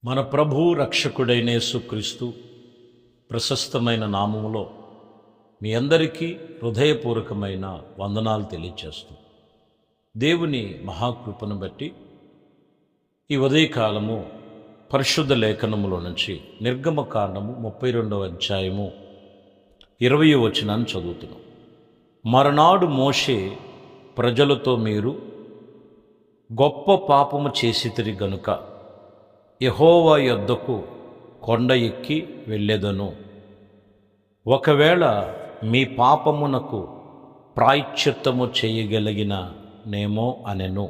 మన ప్రభు రక్షకుడైన యేసుక్రీస్తు ప్రశస్తమైన నామములో మీ అందరికీ హృదయపూర్వకమైన వందనాలు తెలియజేస్తూ దేవుని మహాకృపను బట్టి ఈ ఉదయకాలము పరిశుద్ధ లేఖనములో నుంచి నిర్గమకాండము 32వ అధ్యాయము 20వ వచనాన్ని చదువుతున్నాం. మరునాడు మోషే ప్రజలతో, మీరు గొప్ప పాపము చేసితిరి గనుక యెహోవా యొద్దకు కొండ ఎక్కి వెళ్ళెదను. ఒకవేళ మీ పాపమునకు ప్రాయశ్చిత్తము చేయగలిగిన నేమో అనెను.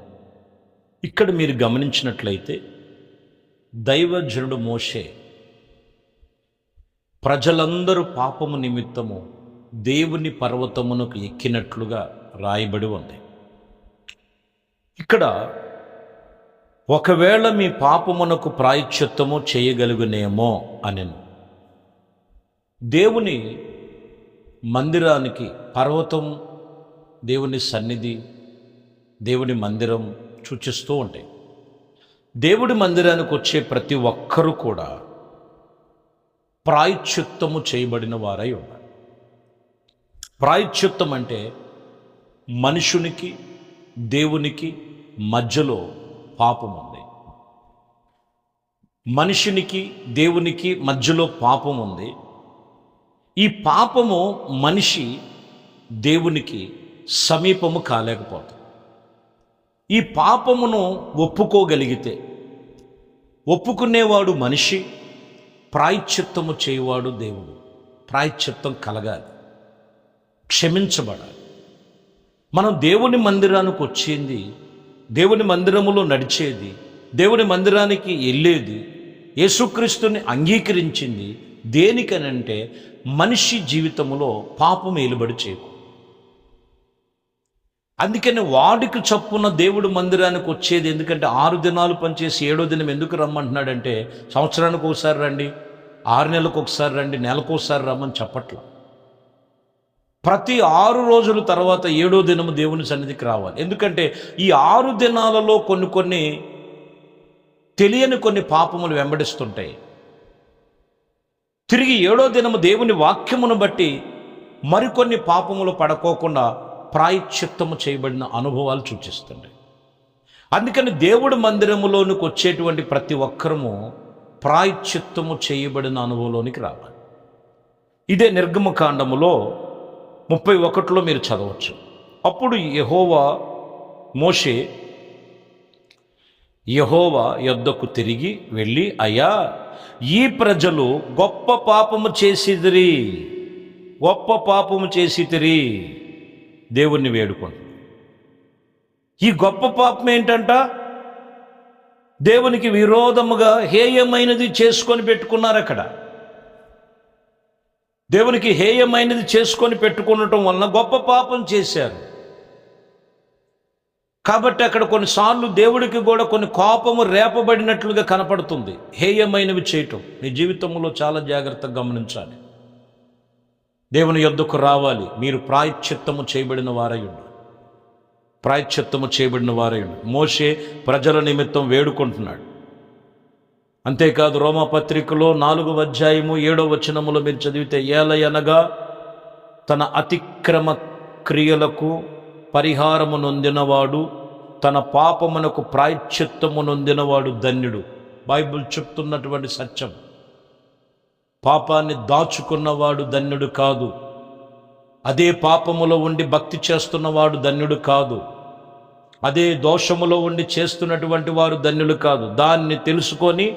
ఇక్కడ మీరు గమనించినట్లయితే దైవజనుడు మోషే ప్రజలందరూ పాపము నిమిత్తము దేవుని పర్వతమునకు ఎక్కినట్లుగా రాయబడి ఉంది. ఇక్కడ ఒకవేళ మీ పాపమునకు ప్రాయశ్చిత్తము చేయగలుగునేమో అనెను. దేవుని మందిరానికి పర్వతం, దేవుని సన్నిధి, దేవుని మందిరం సూచిస్తూ ఉంటాయి. దేవుడి మందిరానికి వచ్చే ప్రతి ఒక్కరూ కూడా ప్రాయశ్చిత్తము చేయబడిన వారై ఉన్నారు. ప్రాయశ్చిత్తం అంటే మనుషునికి దేవునికి మధ్యలో పాపం ఉంది. మనిషినికి దేవునికి మధ్యలో పాపం ఉంది. ఈ పాపము మనిషి దేవునికి సమీపము కాలేకపోతుంది. ఈ పాపమును ఒప్పుకోగలిగితే, ఒప్పుకునేవాడు మనిషి, ప్రాయశ్చిత్తము చేయవాడు దేవుడు. ప్రాయశ్చిత్తం కలగాలి, క్షమించబడాలి. మనం దేవుని మందిరానికి వచ్చింది, దేవుని మందిరములో నడిచేది, దేవుని మందిరానికి వెళ్ళేది, యేసుక్రీస్తుని అంగీకరించింది దేనికనంటే మనిషి జీవితంలో పాపం ఏలుబడి చేయకు. అందుకని వాడికి చప్పున దేవుడు మందిరానికి వచ్చేది. ఎందుకంటే 6 దినాలు పనిచేసి 7వ దినం ఎందుకు రమ్మంటున్నాడంటే, సంవత్సరానికి ఒకసారి రండి, 6 నెలలకు ఒకసారి రండి, నెలకు ఒకసారి రమ్మని చెప్పట్లా. ప్రతి 6 రోజుల తర్వాత 7వ దినము దేవుని సన్నిధికి రావాలి. ఎందుకంటే ఈ 6 దినాలలో కొన్ని తెలియని కొన్ని పాపములు వెంబడిస్తుంటాయి. తిరిగి 7వ దినము దేవుని వాక్యమును బట్టి మరికొన్ని పాపములు పడుకోకుండా ప్రాయశ్చిత్తము చేయబడిన అనుభవాలు సూచిస్తుంటాయి. అందుకని దేవుడి మందిరములోనికి వచ్చేటువంటి ప్రతి ఒక్కరము ప్రాయశ్చిత్తము చేయబడిన అనుభవంలోనికి రావాలి. ఇదే నిర్గమకాండములో 31లో మీరు చదవచ్చు. అప్పుడు మోషే యెహోవా యొద్దకు తిరిగి వెళ్ళి, అయ్యా, ఈ ప్రజలు గొప్ప పాపము చేసితిరి దేవుణ్ణి వేడుకోండి. ఈ గొప్ప పాపం ఏంటంట? దేవునికి విరోధముగా హేయమైనది చేసుకొని పెట్టుకున్నారు. అక్కడ దేవునికి హేయమైనది చేసుకొని పెట్టుకునటం వలన గొప్ప పాపం చేశారు. కాబట్టి అక్కడ కొన్నిసార్లు దేవుడికి కూడా కొన్ని కోపము రేపబడినట్లుగా కనపడుతుంది. హేయమైనవి చేయటం మీ జీవితంలో చాలా జాగ్రత్తగా గమనించాలి. దేవుని యొద్దకు రావాలి. మీరు ప్రాయశ్చిత్తము చేయబడిన వారయ్యుండు. మోషే ప్రజల నిమిత్తం వేడుకుంటున్నాడు. అంతేకాదు రోమాపత్రికలో 4వ అధ్యాయము 7వ వచనములో మీరు చదివితే, ఏలయనగా తన అతిక్రమ క్రియలకు పరిహారము నొందినవాడు, తన పాపమునకు ప్రాయశ్చిత్తము నొందినవాడు ధన్యుడు. బైబిల్ చెప్తున్నటువంటి సత్యం. పాపాన్ని దాచుకున్నవాడు ధన్యుడు కాదు. అదే పాపములో ఉండి భక్తి చేస్తున్నవాడు ధన్యుడు కాదు. అదే దోషములో ఉండి చేస్తున్నటువంటి వారు ధన్యులు కాదు. దాన్ని తెలుసుకొని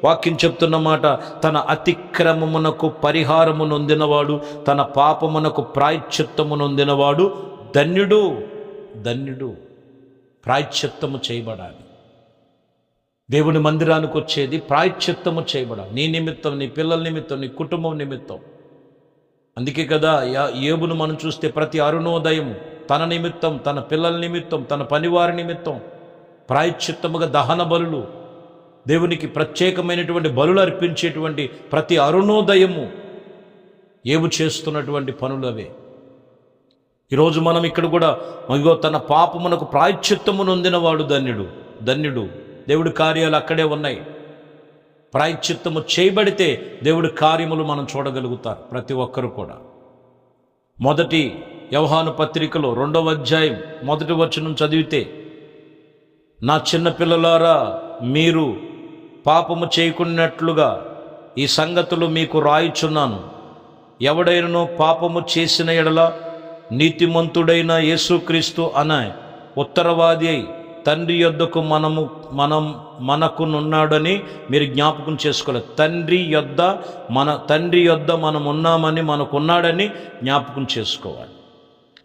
వాక్యం చెప్తున్న మాట, తన అతిక్రమమునకు పరిహారము నొందినవాడు, తన పాపమునకు ప్రాయశ్చిత్తము నొందినవాడు ధన్యుడు. ప్రాయశ్చిత్తము చేయబడాలి. దేవుని మందిరానికి వచ్చేది ప్రాయశ్చిత్తము చేయబడాలి. నీ నిమిత్తం, నీ పిల్లల నిమిత్తం, నీ కుటుంబం నిమిత్తం. అందుకే కదా యోబును మనం చూస్తే ప్రతి అరుణోదయము తన నిమిత్తం, తన పిల్లల నిమిత్తం, తన పనివారి నిమిత్తం ప్రాయశ్చిత్తముగా దహన బలులు, దేవునికి ప్రత్యేకమైనటువంటి బలులు అర్పించేటువంటి ప్రతి అరుణోదయము యోబు చేస్తున్నటువంటి పనులు అవే. ఈరోజు మనం ఇక్కడ కూడా తన పాపమునకు ప్రాయశ్చిత్తము నొందినవాడు ధన్యుడు. దేవుడి కార్యాలు అక్కడే ఉన్నాయి. ప్రాయశ్చిత్తము చేయబడితే దేవుడి కార్యములు మనం చూడగలుగుతారు ప్రతి ఒక్కరు కూడా. మొదటి యోహాను పత్రికలో 2వ అధ్యాయం 1వ వచనం చదివితే, నా చిన్న పిల్లలారా, మీరు పాపము చేయకున్నట్లుగా ఈ సంగతులు మీకు రాయుచున్నాను. ఎవడైనను పాపము చేసిన ఎడల నీతిమంతుడైన యేసుక్రీస్తు అనే ఉత్తరవాది అయి తండ్రి యొద్దకు మనకునున్నాడని మీరు జ్ఞాపకం చేసుకోలేదు. తండ్రి యొద్ద మనం ఉన్నామని మనకున్నాడని జ్ఞాపకం చేసుకోవాలి.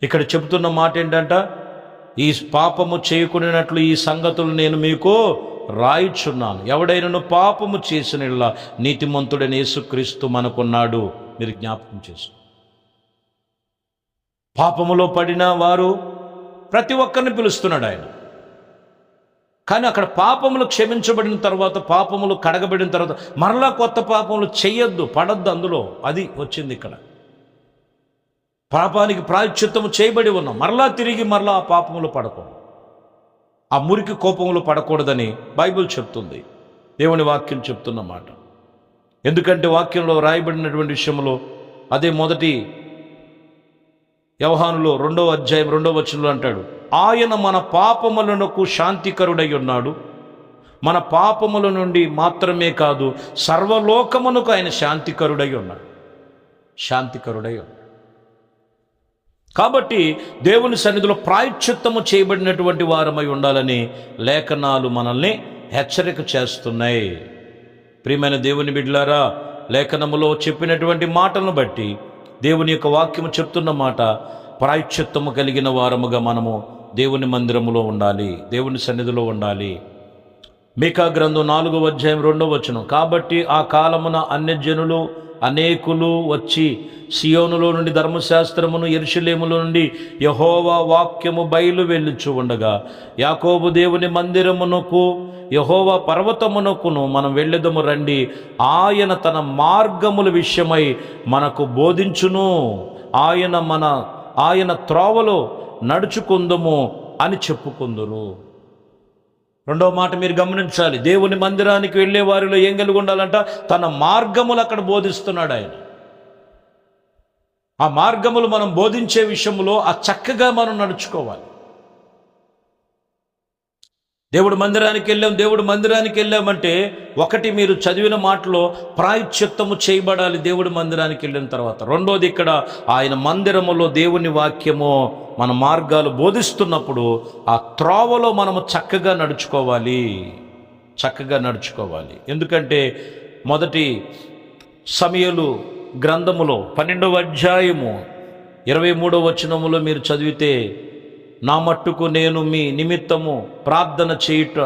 ఇక్కడ చెబుతున్న మాట ఏంటంట, ఈ పాపము చేయకున్నట్లు ఈ సంగతులు నేను మీకు రాయిచున్నాను. ఎవడైనను పాపము చేసిన నీతిమంతుడైన యేసుక్రీస్తు మనకున్నాడు, మీరు జ్ఞాపకం చేసుకో. పాపములో పడిన వారు ప్రతి ఒక్కరిని పిలుస్తున్నాడు ఆయన. కానీ అక్కడ పాపములు క్షమించబడిన తర్వాత, పాపములు కడగబడిన తర్వాత మరలా కొత్త పాపములు చెయ్యొద్దు, పడద్దు అందులో. అది వచ్చింది ఇక్కడ. పాపానికి ప్రాయశ్చిత్తము చేయబడి ఉన్నాం, మరలా తిరిగి ఆ పాపములు పడకూడదు, ఆ మురికి కోపములు పడకూడదని బైబిల్ చెప్తుంది, దేవుని వాక్యం చెప్తున్నమాట. ఎందుకంటే వాక్యంలో రాయబడినటువంటి విషయంలో అదే మొదటి యోహానులో 2వ అధ్యాయం 2వ వచనంలో అంటాడు, ఆయన మన పాపములకు శాంతికరుడై ఉన్నాడు. మన పాపముల నుండి మాత్రమే కాదు, సర్వలోకమునకు ఆయన శాంతికరుడై ఉన్నాడు. శాంతికరుడై ఉన్నాడు. కాబట్టి దేవుని సన్నిధిలో ప్రాయశ్చిత్తము చేయబడినటువంటి వారమై ఉండాలని లేఖనాలు మనల్ని హెచ్చరిక చేస్తున్నాయి. ప్రియమైన దేవుని బిడ్డలారా, లేఖనములో చెప్పినటువంటి మాటలను బట్టి దేవుని యొక్క వాక్యము చెప్తున్న మాట, ప్రాయశ్చిత్తము కలిగిన వారముగా మనము దేవుని మందిరములో ఉండాలి, దేవుని సన్నిధిలో ఉండాలి. మీకా గ్రంథం 4వ అధ్యాయం 2వ వచనం, కాబట్టి ఆ కాలమున అన్యజనులు అనేకులు వచ్చి సియోనులో నుండి ధర్మశాస్త్రమును, యెరూషలేములో నుండి యెహోవా వాక్యము బయలు వెళ్ళుచు ఉండగా, యాకోబు దేవుని మందిరమునకు యెహోవా పర్వతమునకును మనం వెళ్ళెదము రండి, ఆయన తన మార్గముల విషయమై మనకు బోధించును, ఆయన త్రోవలో నడుచుకుందుము అని చెప్పుకుందురు. రెండవ మాట మీరు గమనించాలి, దేవుని మందిరానికి వెళ్ళే వారిలో ఏం కలిగి ఉండాలంట, తన మార్గములు అక్కడ బోధిస్తున్నాడు ఆయన. ఆ మార్గములు మనం బోధించే విషయంలో ఆ చక్కగా మనం నడుచుకోవాలి. దేవుడు మందిరానికి వెళ్ళామంటే ఒకటి, మీరు చదివిన మాటలో ప్రాయశ్చిత్తము చేయబడాలి దేవుడి మందిరానికి వెళ్ళిన తర్వాత. రెండోది, ఇక్కడ ఆయన మందిరములో దేవుని వాక్యము మన మార్గాలు బోధిస్తున్నప్పుడు ఆ త్రోవలో మనము చక్కగా నడుచుకోవాలి. ఎందుకంటే మొదటి సమూయేలు గ్రంథములో 12వ అధ్యాయము 23వ వచనములో మీరు చదివితే, నా మట్టుకు నేను మీ నిమిత్తము ప్రార్థన చేయుట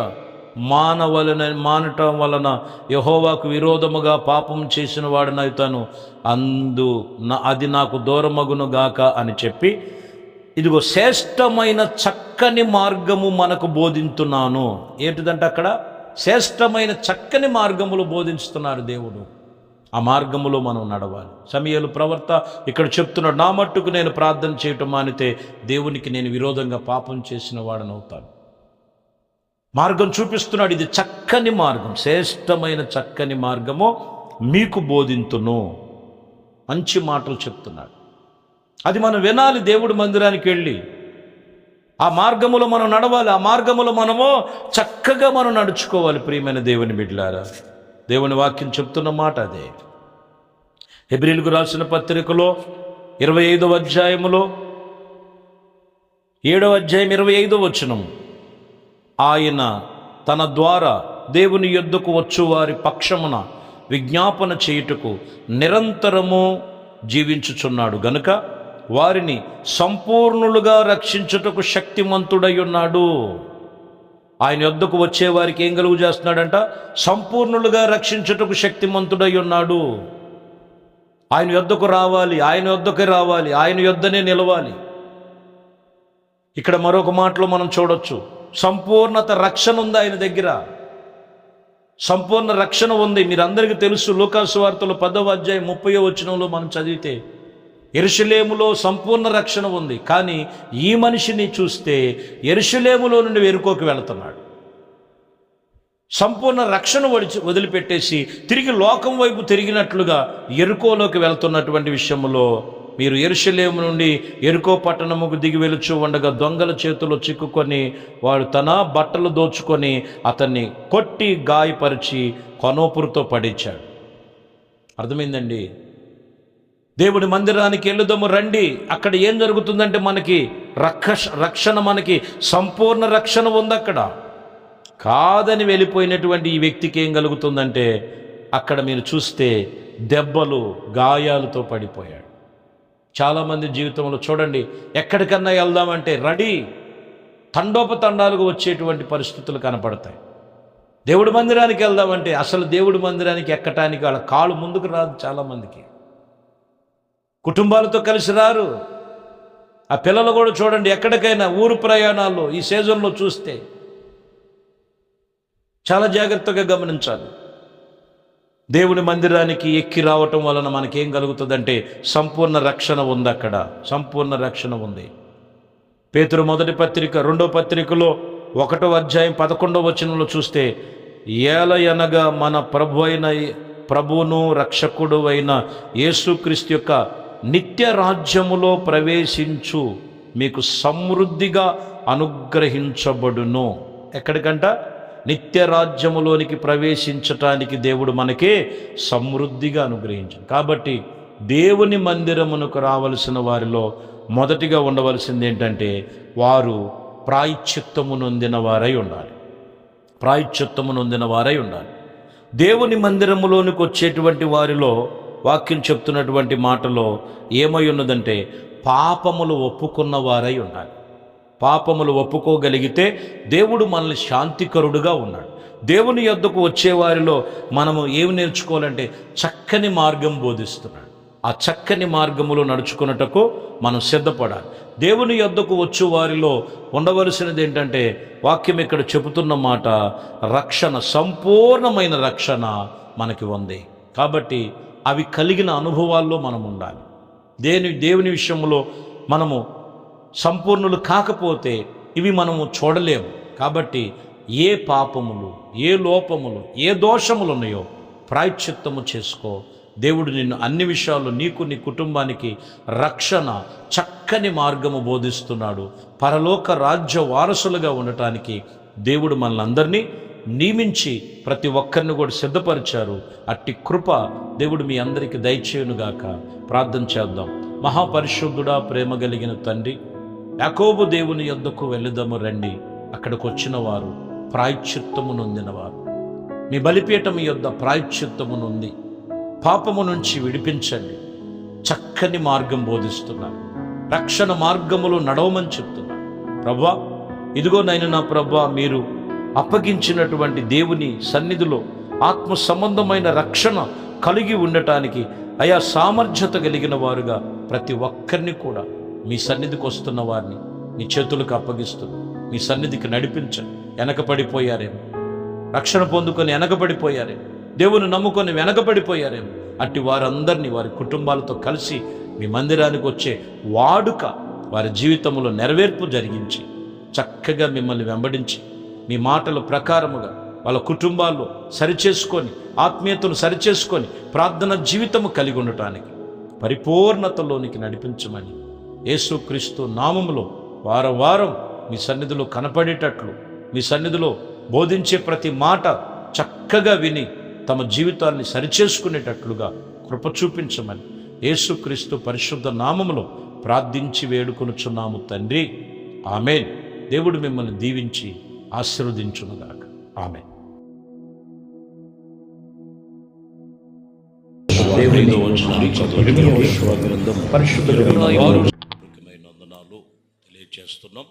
మానటం వలన యెహోవాకు విరోధముగా పాపం చేసిన వాడినవుతాను, అది నాకు దూరమగును గాక అని చెప్పి, ఇదిగో శ్రేష్టమైన చక్కని మార్గము మనకు బోధించున్నాను. ఏంటిదంటే అక్కడ శ్రేష్టమైన చక్కని మార్గములు బోధిస్తున్నారు దేవుడు. ఆ మార్గములో మనం నడవాలి. సమూయేలు ప్రవక్త ఇక్కడ చెప్తున్నాడు, నా మట్టుకు నేను ప్రార్థన చేయటం మానితే దేవునికి నేను విరోధంగా పాపం చేసిన వాడనవుతాను. మార్గం చూపిస్తున్నాడు, ఇది చక్కని మార్గం, శ్రేష్టమైన చక్కని మార్గము మీకు బోధింతును. మంచి మాటలు చెప్తున్నాడు. అది మనం వినాలి. దేవుడి మందిరానికి వెళ్ళి ఆ మార్గములో మనం నడవాలి, ఆ మార్గములో మనము చక్కగా మనం నడుచుకోవాలి. ప్రియమైన దేవుని బిడ్డలారా, దేవుని వాక్యం చెప్తున్న మాట అదే. హెబ్రీయులకు రాసిన పత్రికలో 25వ అధ్యాయములో 7వ అధ్యాయం 25వ వచనం, ఆయన తన ద్వారా దేవుని యొద్దకు వచ్చు వారి పక్షమున విజ్ఞాపన చేయుటకు నిరంతరము జీవించుచున్నాడు గనుక వారిని సంపూర్ణులుగా రక్షించుటకు శక్తిమంతుడై ఉన్నాడు. ఆయన యొద్దకు వచ్చే వారికి ఏం కలుగు చేస్తున్నాడంట, సంపూర్ణులుగా రక్షించుటకు శక్తిమంతుడై ఉన్నాడు. ఆయన యొద్దకు రావాలి, ఆయన యొద్దనే నిలవాలి. ఇక్కడ మరొక మాటలో మనం చూడొచ్చు, సంపూర్ణత రక్షణ ఉంది ఆయన దగ్గర, సంపూర్ణ రక్షణ ఉంది. మీరందరికీ తెలుసు, లూకాసు వార్తలో 10వ అధ్యాయం 30వ వచనంలో మనం చదివితే, యెరూషలేములో సంపూర్ణ రక్షణ ఉంది, కానీ ఈ మనిషిని చూస్తే యెరూషలేములో నుండి వెరుకోకి వెళుతున్నాడు. సంపూర్ణ రక్షణ వదిలిపెట్టేసి తిరిగి లోకం వైపు తిరిగినట్లుగా యెరికోలోకి వెళ్తున్నటువంటి విషయంలో మీరు యెరూషలేము నుండి యెరికో పట్టణముకు దిగి వెలుచు ఉండగా దొంగల చేతిలో చిక్కుకొని వాడు తన బట్టలు దోచుకొని అతన్ని కొట్టి గాయపరిచి కొనోపురుతో పడించాడు. అర్థమైందండి? దేవుడి మందిరానికి వెళ్ళుదాము రండి. అక్కడ ఏం జరుగుతుందంటే మనకి రక్షణ, మనకి సంపూర్ణ రక్షణ ఉంది. అక్కడ కాదని వెళ్ళిపోయినటువంటి ఈ వ్యక్తికి ఏం కలుగుతుందంటే అక్కడ మీరు చూస్తే దెబ్బలు, గాయాలతో పడిపోయాడు. చాలామంది జీవితంలో చూడండి, ఎక్కడికన్నా వెళ్దామంటే రెడీ, తండోపతండాలుగా వచ్చేటువంటి పరిస్థితులు కనపడతాయి. దేవుడి మందిరానికి వెళ్దామంటే అసలు దేవుడి మందిరానికి ఎక్కటానికి వాళ్ళ కాలు ముందుకు రాదు. చాలామందికి కుటుంబాలతో కలిసి రారు. ఆ పిల్లలు కూడా చూడండి, ఎక్కడికైనా ఊరు ప్రయాణాల్లో ఈ సీజన్లో చూస్తే చాలా జాగ్రత్తగా గమనించాలి. దేవుని మందిరానికి ఎక్కి రావటం వలన మనకేం కలుగుతుందంటే సంపూర్ణ రక్షణ ఉంది. అక్కడ సంపూర్ణ రక్షణ ఉంది. పేతురు మొదటి పత్రిక 2వ పత్రికలో 1వ అధ్యాయం 11వ వచనంలో చూస్తే, ఏలయనగా మన ప్రభువును రక్షకుడు అయిన యేసుక్రీస్తు యొక్క నిత్య రాజ్యములో ప్రవేశించు మీకు సమృద్ధిగా అనుగ్రహించబడును. ఎక్కడికంట? నిత్య రాజ్యములోనికి ప్రవేశించటానికి దేవుడు మనకే సమృద్ధిగా అనుగ్రహించాడు. కాబట్టి దేవుని మందిరమునకు రావలసిన వారిలో మొదటిగా ఉండవలసింది ఏంటంటే వారు ప్రాయశ్చిత్తము నొందిన వారై ఉండాలి. ప్రాయశ్చిత్తము నొందిన వారై ఉండాలి. దేవుని మందిరములోనికి వచ్చేటువంటి వారిలో వాక్యం చెప్తున్నటువంటి మాటలో ఏమై ఉన్నదంటే పాపములు ఒప్పుకున్న వారై ఉండాలి. పాపములు ఒప్పుకోగలిగితే దేవుడు మనల్ని శాంతికరుడుగా ఉన్నాడు. దేవుని యొద్దకు వచ్చేవారిలో మనము ఏమి నేర్చుకోవాలంటే చక్కని మార్గం బోధిస్తున్నాడు. ఆ చక్కని మార్గములో నడుచుకున్నటకు మనం సిద్ధపడాలి. దేవుని యొద్దకు వచ్చే వారిలో ఉండవలసినది ఏంటంటే వాక్యం ఇక్కడ చెబుతున్న మాట, రక్షణ, సంపూర్ణమైన రక్షణ మనకి ఉంది. కాబట్టి అవి కలిగిన అనుభవాల్లో మనం ఉండాలి. దేవుని విషయంలో మనము సంపూర్ణులు కాకపోతే ఇవి మనము చూడలేము. కాబట్టి ఏ పాపములు, ఏ లోపములు, ఏ దోషములు ఉన్నాయో ప్రాయశ్చిత్తము చేసుకో. దేవుడు నిన్ను అన్ని విషయాల్లో, నీకు, నీ కుటుంబానికి రక్షణ, చక్కని మార్గము బోధిస్తున్నాడు. పరలోక రాజ్య వారసులుగా ఉండటానికి దేవుడు మనల్ని నియమించి ప్రతి ఒక్కరిని కూడా సిద్ధపరిచారు. అట్టి కృప దేవుడు మీ అందరికీ దయచేయునుగాక. ప్రార్థన చేద్దాం. మహాపరిశుద్ధుడా, ప్రేమ కలిగిన తండ్రి, యాకోబు దేవుని యొద్దకు వెళుదాము రండి. అక్కడికి వచ్చిన వారు ప్రాయశ్చిత్తము నొందినవారు. మీ బలిపీఠం యొద్ద ప్రాయశ్చిత్తము నొంది పాపము నుంచి విడిపించండి. చక్కని మార్గం బోధిస్తున్నారు. రక్షణ మార్గములో నడవమని చెప్తున్నారు. ప్రభువా, ఇదిగో నా ప్రభువా, మీరు అప్పగించినటువంటి దేవుని సన్నిధిలో ఆత్మ సంబంధమైన రక్షణ కలిగి ఉండటానికి అయా సామర్థ్యత కలిగిన వారుగా ప్రతి ఒక్కరిని కూడా మీ సన్నిధికి వస్తున్న వారిని మీ చేతులకు అప్పగిస్తూ మీ సన్నిధికి నడిపించండి. వెనకపడిపోయారేమో, రక్షణ పొందుకొని వెనకబడిపోయారేమో, దేవుని నమ్ముకొని వెనకబడిపోయారేమో, అట్టి వారందరినీ వారి కుటుంబాలతో కలిసి మీ మందిరానికి వచ్చే వాడుక వారి జీవితంలో నెరవేర్పు జరిగించి చక్కగా మిమ్మల్ని వెంబడించి మీ మాటల ప్రకారముగా వాళ్ళ కుటుంబాల్లో సరిచేసుకొని, ఆత్మీయతను సరిచేసుకొని ప్రార్థన జీవితము కలిగి ఉండటానికి పరిపూర్ణతలోనికి నడిపించమని యేసుక్రీస్తు నామములో వారం వారం మీ సన్నిధిలో కనపడేటట్లు, మీ సన్నిధిలో బోధించే ప్రతి మాట చక్కగా విని తమ జీవితాన్ని సరిచేసుకునేటట్లుగా కృప చూపించమని యేసుక్రీస్తు పరిశుద్ధ నామములో ప్రార్థించి వేడుకొనుచున్నాము తండ్రి. ఆమేన్. దేవుడు మిమ్మల్ని దీవించి ఆశీర్వదించునుగాక. ఆమేన్. పరిశుద్ధ వందనాలు తెలియజేస్తున్నాం.